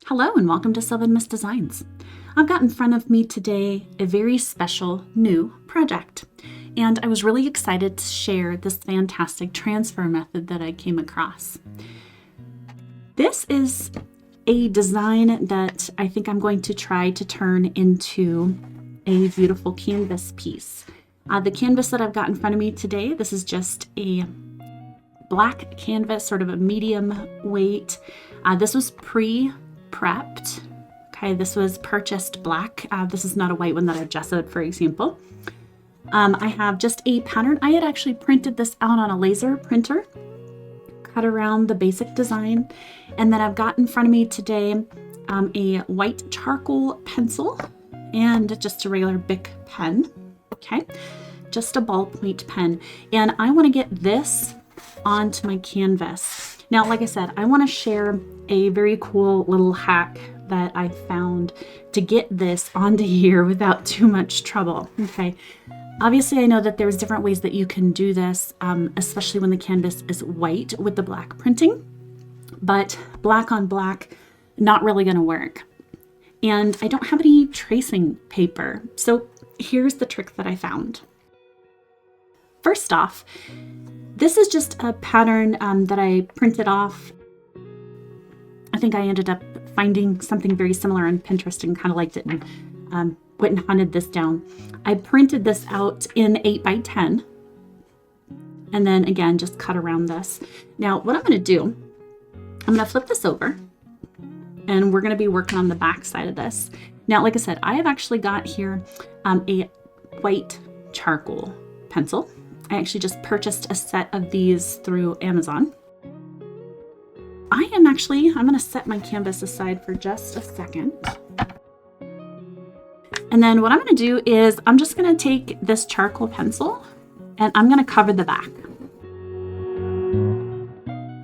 Hello and welcome to Sylvan Miss Designs. I've got in front of me today a very special new project, and I was really excited to share this fantastic transfer method that I came across. This is a design that I think I'm going to try to turn into a beautiful canvas piece. The canvas that I've got in front of me today, this is just a black canvas, sort of a medium weight. This was pre-prepped. Okay, this was purchased black. This is not a white one that I've gessoed, for example. I have just a pattern. I had actually printed this out on a laser printer, cut around the basic design, and then I've got in front of me today a white charcoal pencil and just a regular Bic pen. Okay, just a ballpoint pen, and I want to get this onto my canvas. Now, like I said, I want to share a very cool little hack that I found to get this onto here without too much trouble. Okay, obviously I know that there's different ways that you can do this, especially when the canvas is white with the black printing, but black on black, not really going to work. And I don't have any tracing paper. So here's the trick that I found. First off, this is just a pattern that I printed off. I think I ended up finding something very similar on Pinterest and kind of liked it and went and hunted this down. I printed this out in 8x10 and then again just cut around this. Now what I'm going to do, I'm going to flip this over and we're going to be working on the back side of this. Now, like I said, I have actually got here a white charcoal pencil. I actually just purchased a set of these through Amazon. I'm going to set my canvas aside for just a second. And then what I'm going to do is I'm just going to take this charcoal pencil and I'm going to cover the back.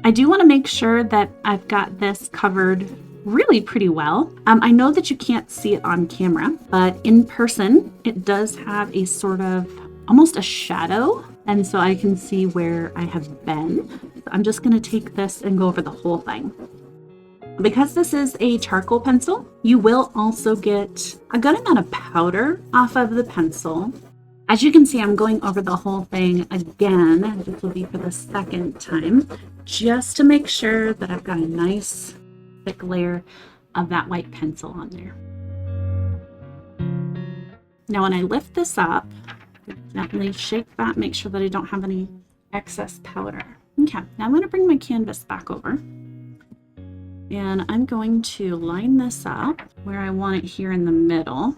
I do want to make sure that I've got this covered really pretty well. I know that you can't see it on camera, but in person, it does have a sort of almost a shadow. And so I can see where I have been. I'm just going to take this and go over the whole thing. Because this is a charcoal pencil, you will also get a good amount of powder off of the pencil. As you can see, I'm going over the whole thing again. This will be for the second time, just to make sure that I've got a nice thick layer of that white pencil on there. Now when I lift this up, definitely shake that, make sure that I don't have any excess powder. Okay, now I'm going to bring my canvas back over and I'm going to line this up where I want it here in the middle.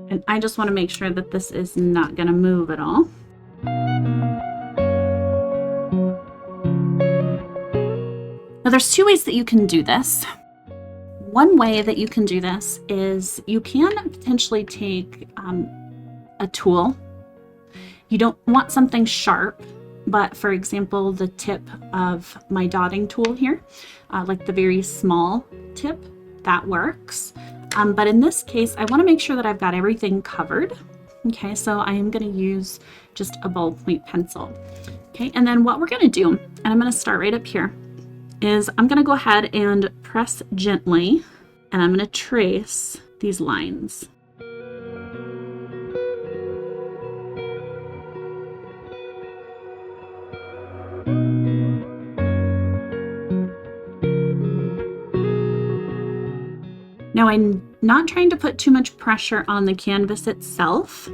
And I just want to make sure that this is not going to move at all. Now there's two ways that you can do this. One way that you can do this is you can potentially take a tool. You don't want something sharp, but for example, the tip of my dotting tool here, like the very small tip, that works. But in this case, I want to make sure that I've got everything covered. Okay, so I am going to use just a ballpoint pencil. Okay, and then what we're going to do, and I'm going to start right up here, is I'm going to go ahead and press gently and I'm going to trace these lines. Now I'm not trying to put too much pressure on the canvas itself.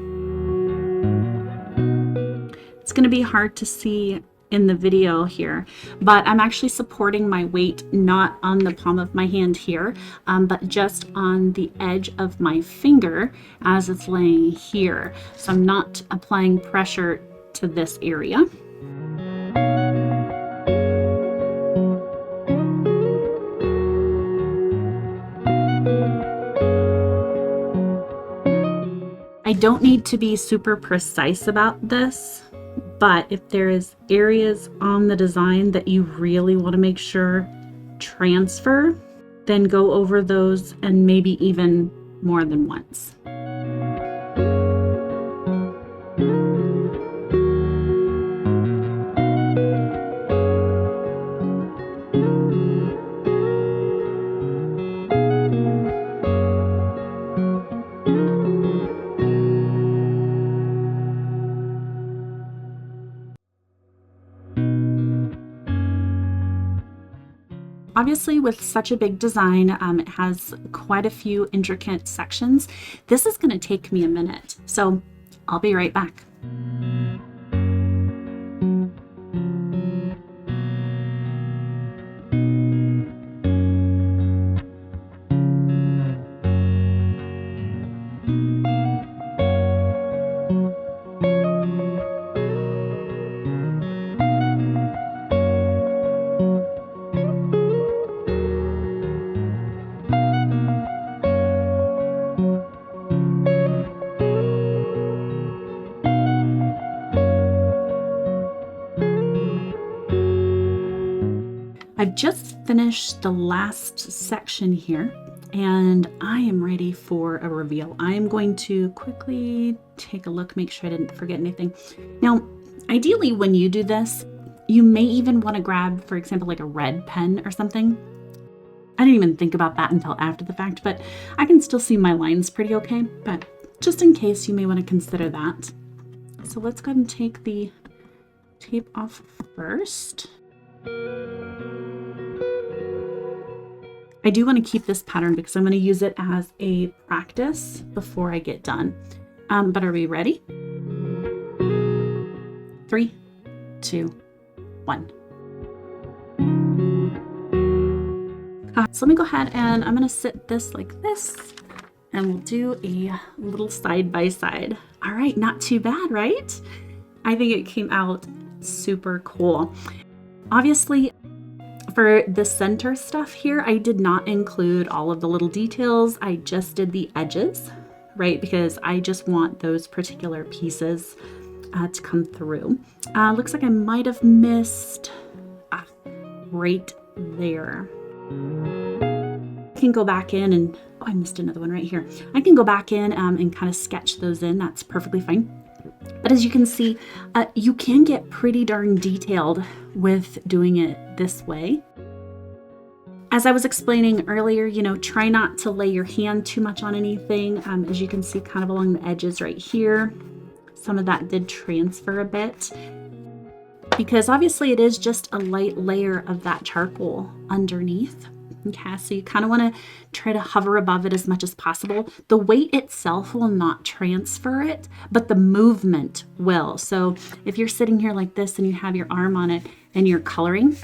It's going to be hard to see in the video here, but I'm actually supporting my weight not on the palm of my hand here, but just on the edge of my finger as it's laying here. So I'm not applying pressure to this area. I don't need to be super precise about this, but if there is areas on the design that you really want to make sure transfer, then go over those and maybe even more than once. Obviously, with such a big design, it has quite a few intricate sections. This is going to take me a minute, so I'll be right back. I've just finished the last section here and I am ready for a reveal. I am going to quickly take a look, make sure I didn't forget anything. Now, ideally when you do this, you may even want to grab, for example, like a red pen or something. I didn't even think about that until after the fact, but I can still see my lines pretty okay. But just in case, you may want to consider that. So let's go ahead and take the tape off first. I do want to keep this pattern because I'm going to use it as a practice before I get done. But are we ready? 3, 2, 1. So let me go ahead and I'm going to sit this like this and we'll do a little side by side. All right, not too bad, right? I think it came out super cool. Obviously, for the center stuff here, I did not include all of the little details. I just did the edges, right? Because I just want those particular pieces to come through. Looks like I might have missed right there. I can go back in and, oh, I missed another one right here. I can go back in and kind of sketch those in. That's perfectly fine. But as you can see, you can get pretty darn detailed with doing it this way. As I was explaining earlier, try not to lay your hand too much on anything. As you can see kind of along the edges right here, some of that did transfer a bit because obviously it is just a light layer of that charcoal underneath. Okay, so you kind of want to try to hover above it as much as possible. The weight itself will not transfer it, but the movement will. So if you're sitting here like this and you have your arm on it and you're coloring,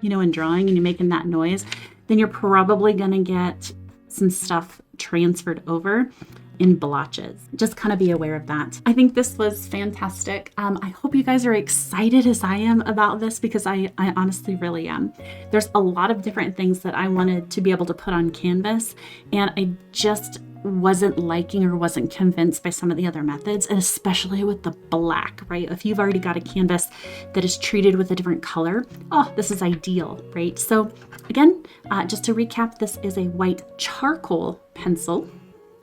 and drawing and you're making that noise, then you're probably going to get some stuff transferred over in blotches. Just kind of be aware of that. I think this was fantastic. I hope you guys are excited as I am about this because I honestly really am. There's a lot of different things that I wanted to be able to put on canvas, and I just wasn't liking or wasn't convinced by some of the other methods, and especially with the black, right? If you've already got a canvas that is treated with a different color, oh, this is ideal, right? So again, just to recap, this is a white charcoal pencil.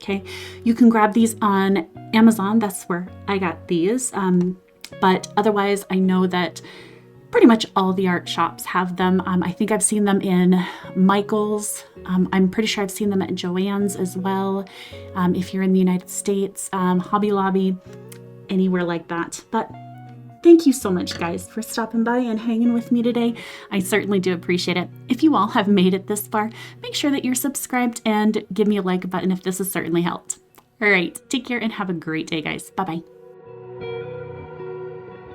Okay, you can grab these on Amazon. That's where I got these. But otherwise, I know that pretty much all the art shops have them. I think I've seen them in Michael's. I'm pretty sure I've seen them at Joann's as well. If you're in the United States, Hobby Lobby, anywhere like that. But thank you so much, guys, for stopping by and hanging with me today. I certainly do appreciate it. If you all have made it this far, make sure that you're subscribed and give me a like button if this has certainly helped. All right, take care and have a great day, guys. Bye-bye.